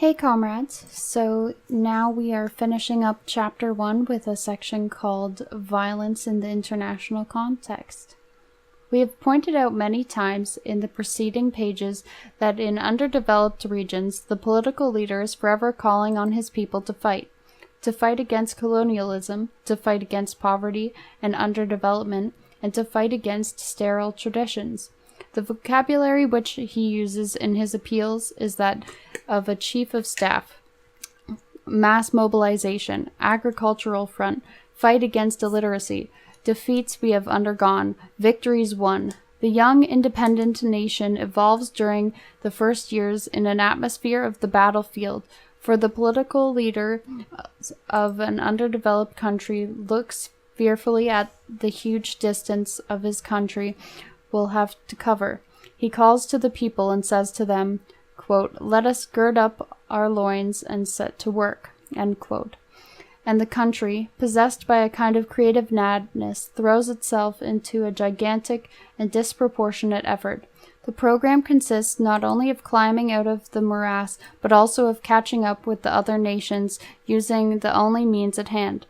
Hey comrades, so now we are finishing up chapter 1 with a section called Violence in the International Context. We have pointed out many times in the preceding pages that in underdeveloped regions, the political leader is forever calling on his people to fight against colonialism, to fight against poverty and underdevelopment, and to fight against sterile traditions. The vocabulary which he uses in his appeals is that of a chief of staff: mass mobilization, agricultural front, fight against illiteracy, defeats we have undergone, victories won. The young independent nation evolves during the first years in an atmosphere of the battlefield, for the political leader of an underdeveloped country looks fearfully at the huge distance of his country will have to cover. He calls to the people and says to them, quote, "Let us gird up our loins and set to work," end quote. And the country, possessed by a kind of creative madness, throws itself into a gigantic and disproportionate effort. The program consists not only of climbing out of the morass, but also of catching up with the other nations using the only means at hand.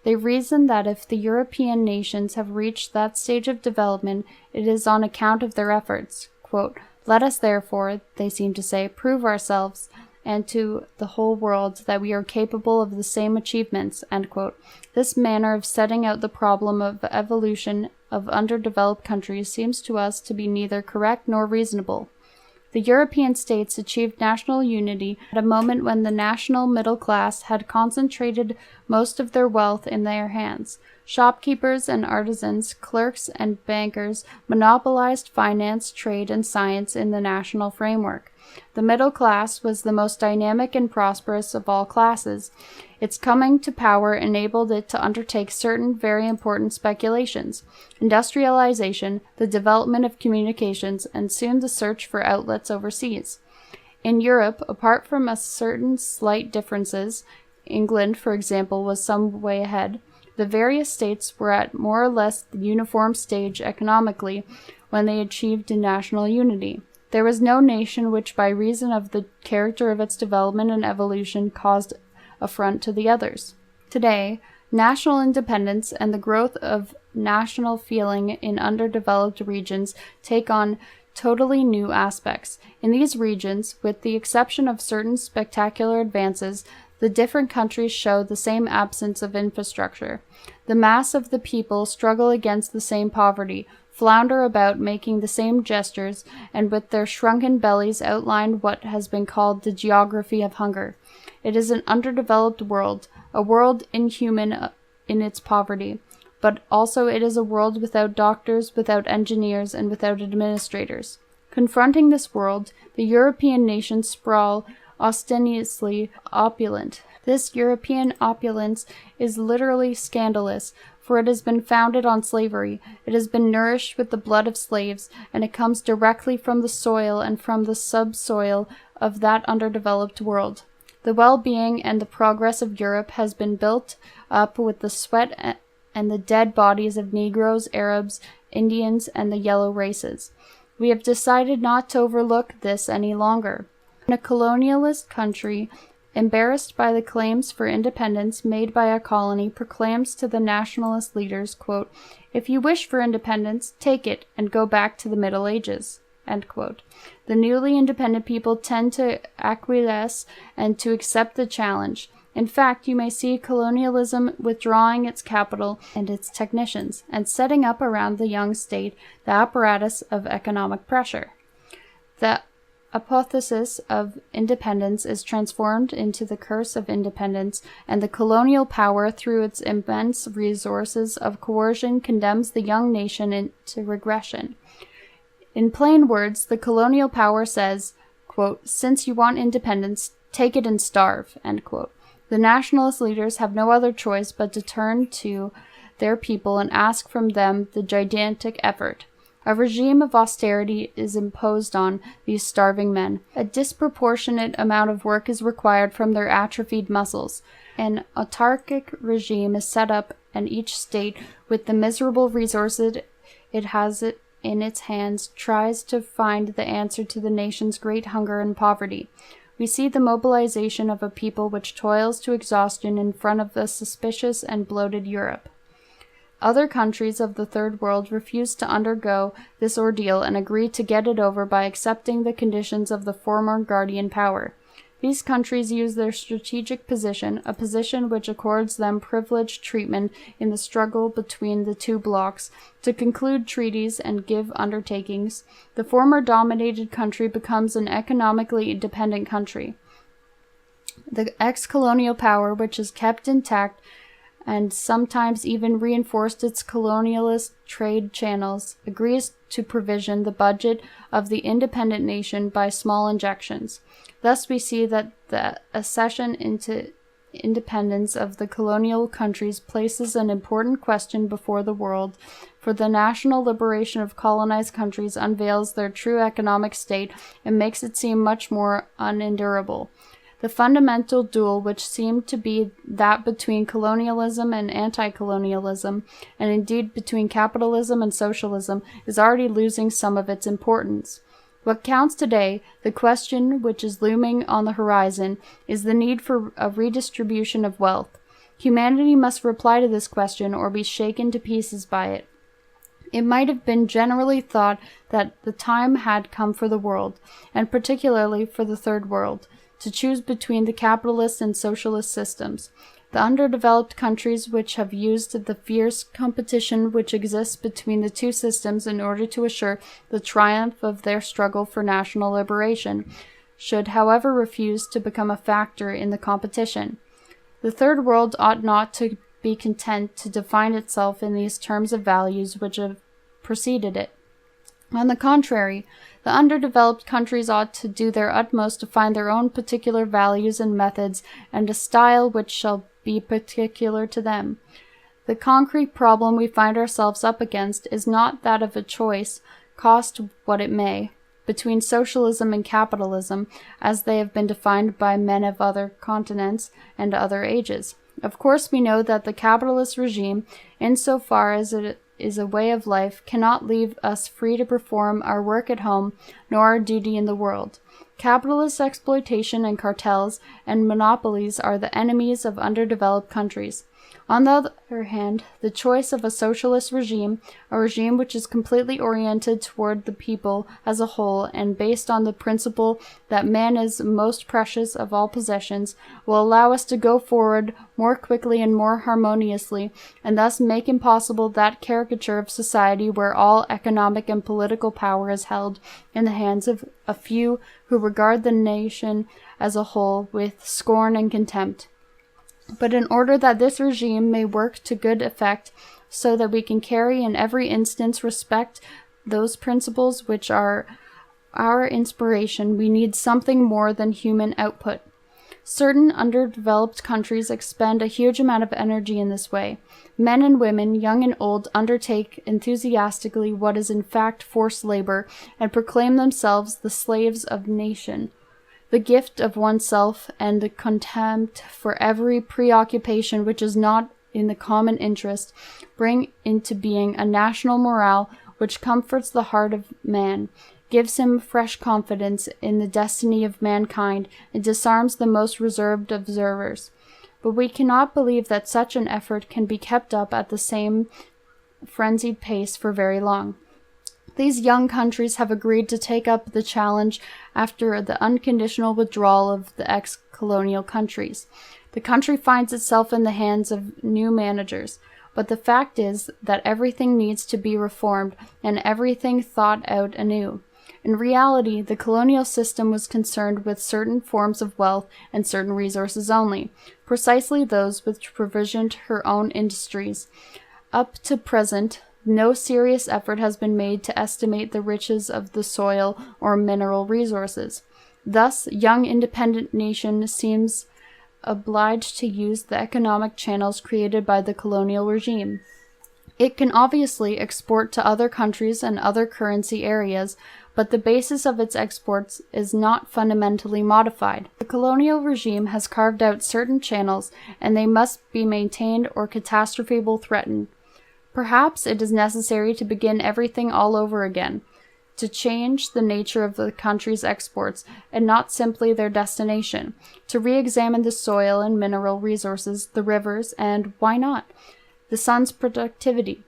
They reason that if the European nations have reached that stage of development, it is on account of their efforts. Quote, "Let us therefore," they seem to say, "prove ourselves and to the whole world that we are capable of the same achievements." End quote. This manner of setting out the problem of evolution of underdeveloped countries seems to us to be neither correct nor reasonable. The European states achieved national unity at a moment when the national middle class had concentrated most of their wealth in their hands. Shopkeepers and artisans, clerks and bankers monopolized finance, trade, and science in the national framework. The middle class was the most dynamic and prosperous of all classes. Its coming to power enabled it to undertake certain very important speculations: industrialization, the development of communications, and soon the search for outlets overseas. In Europe, apart from a certain slight differences, England, for example, was some way ahead. The various states were at more or less the uniform stage economically when they achieved national unity. There was no nation which, by reason of the character of its development and evolution, caused affront to the others. Today, national independence and the growth of national feeling in underdeveloped regions take on totally new aspects. In these regions, with the exception of certain spectacular advances, the different countries show the same absence of infrastructure. The mass of the people struggle against the same poverty, flounder about making the same gestures, and with their shrunken bellies outline what has been called the geography of hunger. It is an underdeveloped world, a world inhuman in its poverty, but also it is a world without doctors, without engineers, and without administrators. Confronting this world, the European nations sprawl ostentatiously opulent. This European opulence is literally scandalous, for it has been founded on slavery, it has been nourished with the blood of slaves, and it comes directly from the soil and from the subsoil of that underdeveloped world. The well-being and the progress of Europe has been built up with the sweat and the dead bodies of Negroes, Arabs, Indians, and the yellow races. We have decided not to overlook this any longer. In a colonialist country, embarrassed by the claims for independence made by a colony, proclaims to the nationalist leaders, quote, "If you wish for independence, take it and go back to the Middle Ages." End quote. The newly independent people tend to acquiesce and to accept the challenge. In fact, you may see colonialism withdrawing its capital and its technicians, and setting up around the young state the apparatus of economic pressure. The apotheosis of independence is transformed into the curse of independence, and the colonial power, through its immense resources of coercion, condemns the young nation into regression. In plain words, the colonial power says, quote, "Since you want independence, take it and starve," end quote. The nationalist leaders have no other choice but to turn to their people and ask from them the gigantic effort. A regime of austerity is imposed on these starving men. A disproportionate amount of work is required from their atrophied muscles. An autarchic regime is set up, and each state, with the miserable resources it has in its hands, tries to find the answer to the nation's great hunger and poverty. we see the mobilization of a people which toils to exhaustion in front of a suspicious and bloated Europe. Other countries of the Third World refuse to undergo this ordeal and agree to get it over by accepting the conditions of the former guardian power. These countries use their strategic position, a position which accords them privileged treatment in the struggle between the two blocs, to conclude treaties and give undertakings. The former dominated country becomes an economically independent country. The ex-colonial power, which is kept intact and sometimes even reinforced its colonialist trade channels, agrees to provision the budget of the independent nation by small injections. Thus we see that the accession into independence of the colonial countries places an important question before the world, for the national liberation of colonized countries unveils their true economic state and makes it seem much more unendurable. The fundamental duel, which seemed to be that between colonialism and anti-colonialism, and indeed between capitalism and socialism, is already losing some of its importance. What counts today, the question which is looming on the horizon, is the need for a redistribution of wealth. Humanity must reply to this question or be shaken to pieces by it. It might have been generally thought that the time had come for the world, and particularly for the Third World, to choose between the capitalist and socialist systems. The underdeveloped countries which have used the fierce competition which exists between the two systems in order to assure the triumph of their struggle for national liberation should, however, refuse to become a factor in the competition. The Third World ought not to be content to define itself in these terms of values which have preceded it. On the contrary, the underdeveloped countries ought to do their utmost to find their own particular values and methods, and a style which shall be particular to them. The concrete problem we find ourselves up against is not that of a choice, cost what it may, between socialism and capitalism, as they have been defined by men of other continents and other ages. Of course, we know that the capitalist regime, insofar as it is a way of life, cannot leave us free to perform our work at home, nor our duty in the world. Capitalist exploitation and cartels and monopolies are the enemies of underdeveloped countries. On the other hand, the choice of a socialist regime, a regime which is completely oriented toward the people as a whole and based on the principle that man is most precious of all possessions, will allow us to go forward more quickly and more harmoniously, and thus make impossible that caricature of society where all economic and political power is held in the hands of a few who regard the nation as a whole with scorn and contempt. But in order that this regime may work to good effect, so that we can carry in every instance respect those principles which are our inspiration, we need something more than human output. Certain underdeveloped countries expend a huge amount of energy in this way. Men and women, young and old, undertake enthusiastically what is in fact forced labor, and proclaim themselves the slaves of nation. The gift of oneself and the contempt for every preoccupation which is not in the common interest bring into being a national morale which comforts the heart of man, gives him fresh confidence in the destiny of mankind, and disarms the most reserved observers. But we cannot believe that such an effort can be kept up at the same frenzied pace for very long. These young countries have agreed to take up the challenge after the unconditional withdrawal of the ex-colonial countries. The country finds itself in the hands of new managers, but the fact is that everything needs to be reformed and everything thought out anew. In reality, the colonial system was concerned with certain forms of wealth and certain resources only, precisely those which provisioned her own industries. Up to present, no serious effort has been made to estimate the riches of the soil or mineral resources. Thus, young independent nation seems obliged to use the economic channels created by the colonial regime. It can obviously export to other countries and other currency areas, but the basis of its exports is not fundamentally modified. The colonial regime has carved out certain channels, and they must be maintained or catastrophe will threaten. Perhaps it is necessary to begin everything all over again. to change the nature of the country's exports and not simply their destination, to re-examine the soil and mineral resources, the rivers, and, why not, the sun's productivity.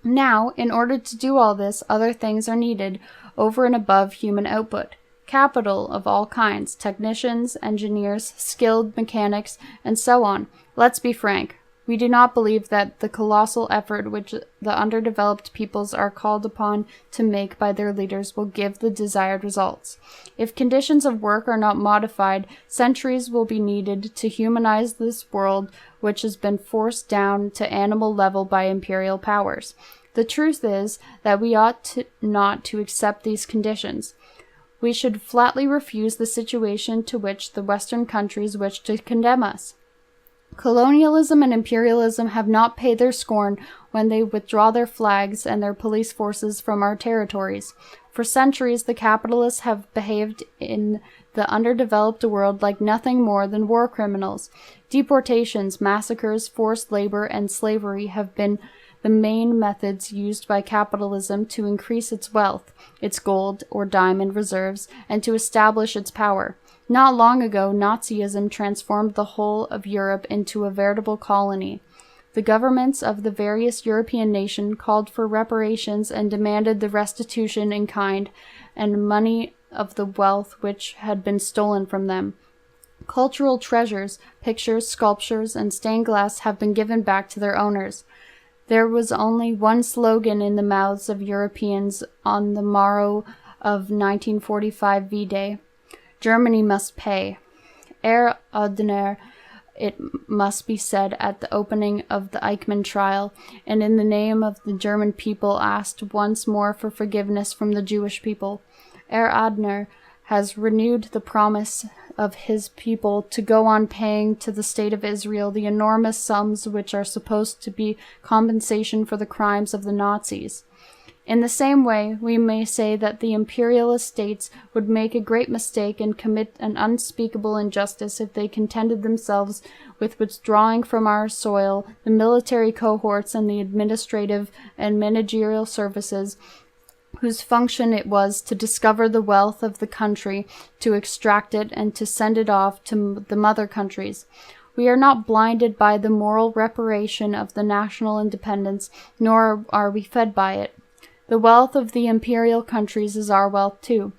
Now, in order to do all this, other things are needed over and above human output. Capital of all kinds, technicians, engineers, skilled mechanics, and so on. Let's be frank. We do not believe that the colossal effort which the underdeveloped peoples are called upon to make by their leaders will give the desired results. If conditions of work are not modified, centuries will be needed to humanize this world which has been forced down to animal level by imperial powers. The truth is that we ought not to accept these conditions. We should flatly refuse the situation to which the Western countries wish to condemn us. Colonialism and imperialism have not paid their scorn when they withdraw their flags and their police forces from our territories. For centuries, the capitalists have behaved in the underdeveloped world like nothing more than war criminals. Deportations, massacres, forced labor, and slavery have been the main methods used by capitalism to increase its wealth, its gold or diamond reserves, and to establish its power. Not long ago, Nazism transformed the whole of Europe into a veritable colony. The governments of the various European nations called for reparations and demanded the restitution in kind and money of the wealth which had been stolen from them. Cultural treasures, pictures, sculptures, and stained glass have been given back to their owners. There was only one slogan in the mouths of Europeans on the morrow of 1945 V-Day. Germany must pay. Herr Adenauer, it must be said at the opening of the Eichmann trial, and in the name of the German people asked once more for forgiveness from the Jewish people. Herr Adenauer has renewed the promise of his people to go on paying to the State of Israel the enormous sums which are supposed to be compensation for the crimes of the Nazis. In the same way, we may say that the imperialist states would make a great mistake and commit an unspeakable injustice if they contented themselves with withdrawing from our soil the military cohorts and the administrative and managerial services whose function it was to discover the wealth of the country, to extract it, and to send it off to the mother countries. We are not blinded by the moral reparation of the national independence, nor are we fed by it. The wealth of the imperial countries is our wealth too.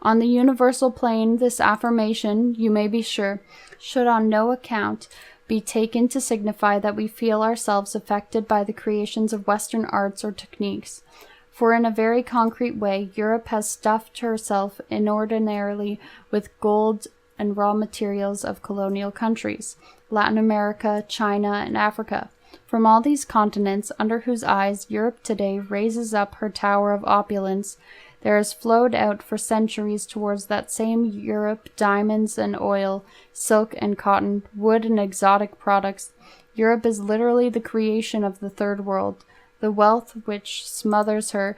On the universal plane, this affirmation, you may be sure, should on no account be taken to signify that we feel ourselves affected by the creations of Western arts or techniques. For in a very concrete way, Europe has stuffed herself inordinately with gold and raw materials of colonial countries, Latin America, China, and Africa. From all these continents, under whose eyes Europe today raises up her tower of opulence, there has flowed out for centuries towards that same Europe diamonds and oil, silk and cotton, wood and exotic products. Europe is literally the creation of the Third World. The wealth which smothers her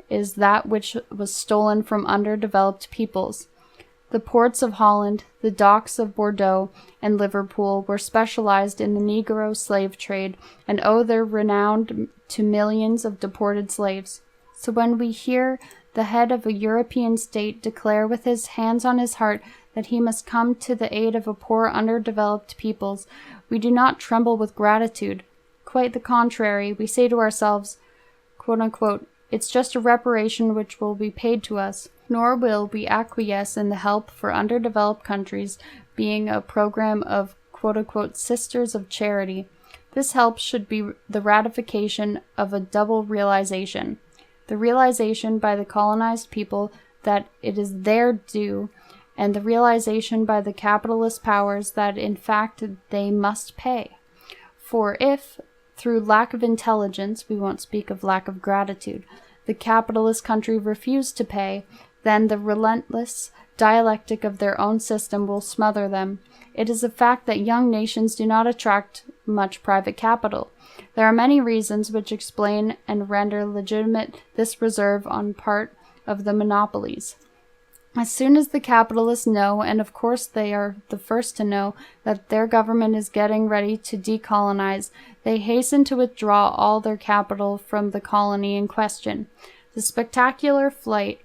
is that which was stolen from underdeveloped peoples. The ports of Holland, the docks of Bordeaux and Liverpool were specialized in the Negro slave trade and owe their renown to millions of deported slaves. So when we hear the head of a European state declare with his hands on his heart that he must come to the aid of a poor underdeveloped peoples, we do not tremble with gratitude. Quite the contrary, we say to ourselves, quote unquote, it's just a reparation which will be paid to us, nor will we acquiesce in the help for underdeveloped countries being a program of quote unquote sisters of charity. This help should be the ratification of a double realization. The realization by the colonized people that it is their due, and the realization by the capitalist powers that in fact they must pay. For if, through lack of intelligence, we won't speak of lack of gratitude, the capitalist country refused to pay, then the relentless dialectic of their own system will smother them. It is a fact that young nations do not attract much private capital. There are many reasons which explain and render legitimate this reserve on part of the monopolies. As soon as the capitalists know, and of course they are the first to know, that their government is getting ready to decolonize, they hasten to withdraw all their capital from the colony in question. The spectacular flight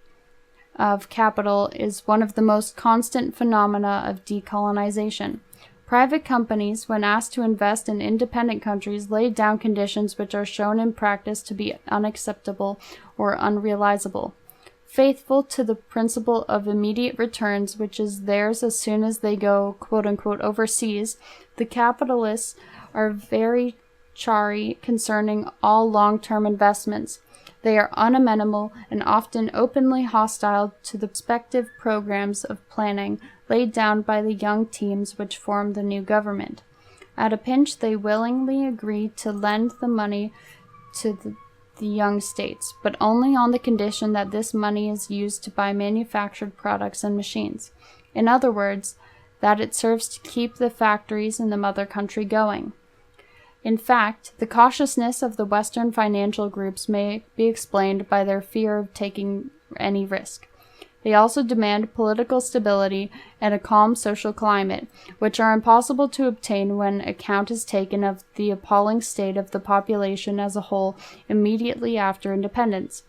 of capital is one of the most constant phenomena of decolonization. Private companies, when asked to invest in independent countries, lay down conditions which are shown in practice to be unacceptable or unrealizable. Faithful to the principle of immediate returns, which is theirs as soon as they go quote-unquote overseas, the capitalists are very chary concerning all long-term investments. They are unamenable and often openly hostile to the prospective programs of planning laid down by the young teams which form the new government. At a pinch, they willingly agree to lend the money to the young states, but only on the condition that this money is used to buy manufactured products and machines. In other words, that it serves to keep the factories in the mother country going. In fact, the cautiousness of the Western financial groups may be explained by their fear of taking any risk. They also demand political stability and a calm social climate, which are impossible to obtain when account is taken of the appalling state of the population as a whole immediately after independence.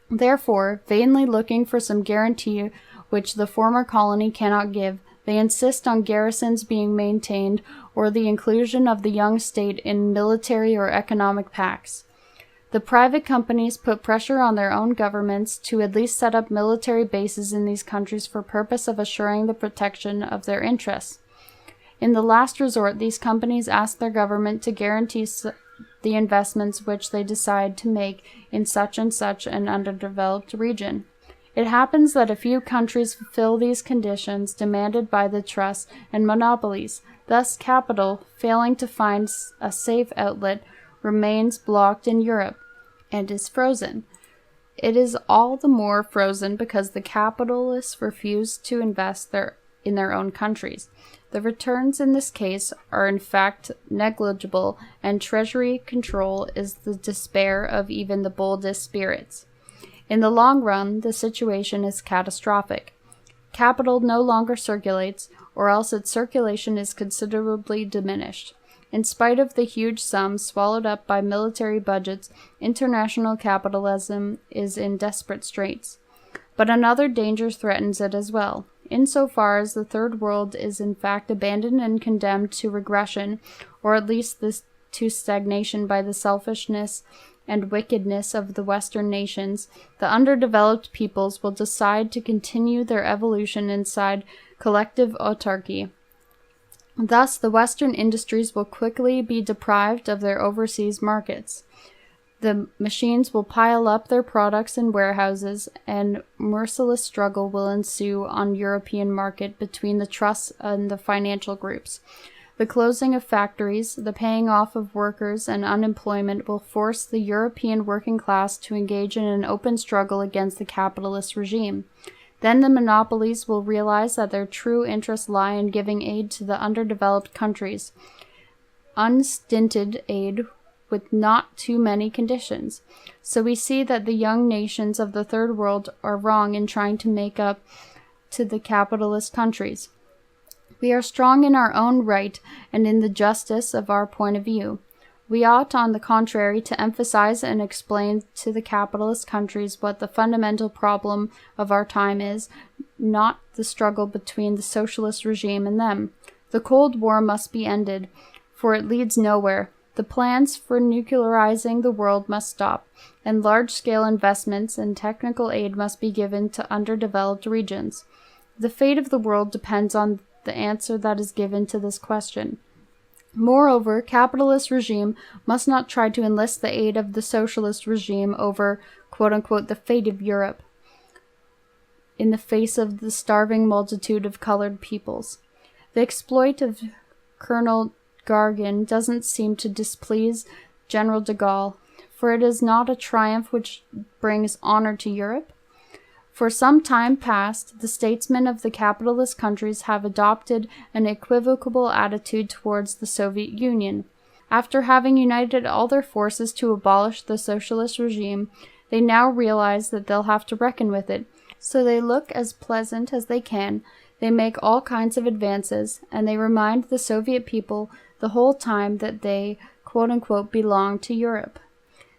Therefore, vainly looking for some guarantee which the former colony cannot give, they insist on garrisons being maintained or the inclusion of the young state in military or economic pacts. The private companies put pressure on their own governments to at least set up military bases in these countries for purpose of assuring the protection of their interests. In the last resort, these companies ask their government to guarantee the investments which they decide to make in such and such an underdeveloped region. It happens that a few countries fulfill these conditions demanded by the trusts and monopolies. Thus, capital, failing to find a safe outlet, remains blocked in Europe and is frozen. It is all the more frozen because the capitalists refuse to invest in their own countries. The returns in this case are in fact negligible, and treasury control is the despair of even the boldest spirits. In the long run, the situation is catastrophic. Capital no longer circulates, or else its circulation is considerably diminished. In spite of the huge sums swallowed up by military budgets, international capitalism is in desperate straits. But another danger threatens it as well. Insofar as the Third World is in fact abandoned and condemned to regression, or at least to stagnation by the selfishness and wickedness of the Western nations, the underdeveloped peoples will decide to continue their evolution inside collective autarky. Thus, the Western industries will quickly be deprived of their overseas markets. The machines will pile up their products in warehouses, and merciless struggle will ensue on European market between the trusts and the financial groups. The closing of factories, the paying off of workers, and unemployment will force the European working class to engage in an open struggle against the capitalist regime. Then the monopolies will realize that their true interests lie in giving aid to the underdeveloped countries. Unstinted aid with not too many conditions. So we see that the young nations of the Third World are wrong in trying to make up to the capitalist countries. We are strong in our own right and in the justice of our point of view. We ought, on the contrary, to emphasize and explain to the capitalist countries what the fundamental problem of our time is, not the struggle between the socialist regime and them. The Cold War must be ended, for it leads nowhere. The plans for nuclearizing the world must stop, and large-scale investments and technical aid must be given to underdeveloped regions. The fate of the world depends on the answer that is given to this question. Moreover, capitalist regime must not try to enlist the aid of the socialist regime over, quote-unquote, the fate of Europe in the face of the starving multitude of colored peoples. The exploit of Colonel Gargan doesn't seem to displease General de Gaulle, for it is not a triumph which brings honor to Europe. For some time past, the statesmen of the capitalist countries have adopted an equivocal attitude towards the Soviet Union. After having united all their forces to abolish the socialist regime, they now realize that they'll have to reckon with it, so they look as pleasant as they can, they make all kinds of advances, and they remind the Soviet people the whole time that they, quote-unquote, belong to Europe.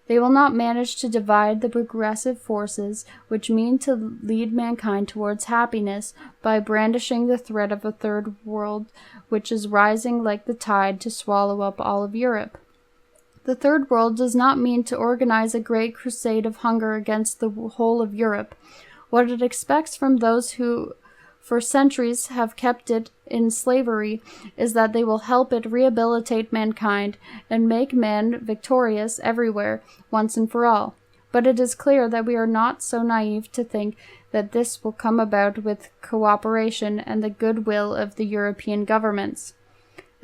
They will not manage to divide the progressive forces which mean to lead mankind towards happiness by brandishing the threat of a third world which is rising like the tide to swallow up all of Europe. The third world does not mean to organize a great crusade of hunger against the whole of Europe. What it expects from those who for centuries have kept it in slavery is that they will help it rehabilitate mankind and make man victorious everywhere, once and for all. But it is clear that we are not so naive to think that this will come about with cooperation and the goodwill of the European governments.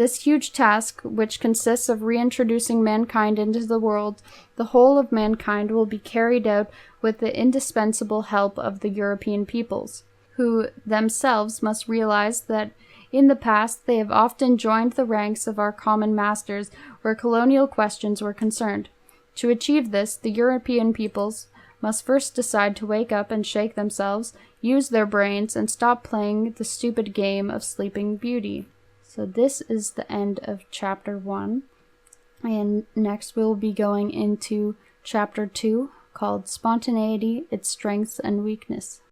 This huge task, which consists of reintroducing mankind into the world, the whole of mankind, will be carried out with the indispensable help of the European peoples, who themselves must realize that in the past they have often joined the ranks of our common masters where colonial questions were concerned. To achieve this, the European peoples must first decide to wake up and shake themselves, use their brains, and stop playing the stupid game of Sleeping Beauty. So this is the end of chapter 1, and next we'll be going into chapter 2, called Spontaneity, Its Strengths and Weakness.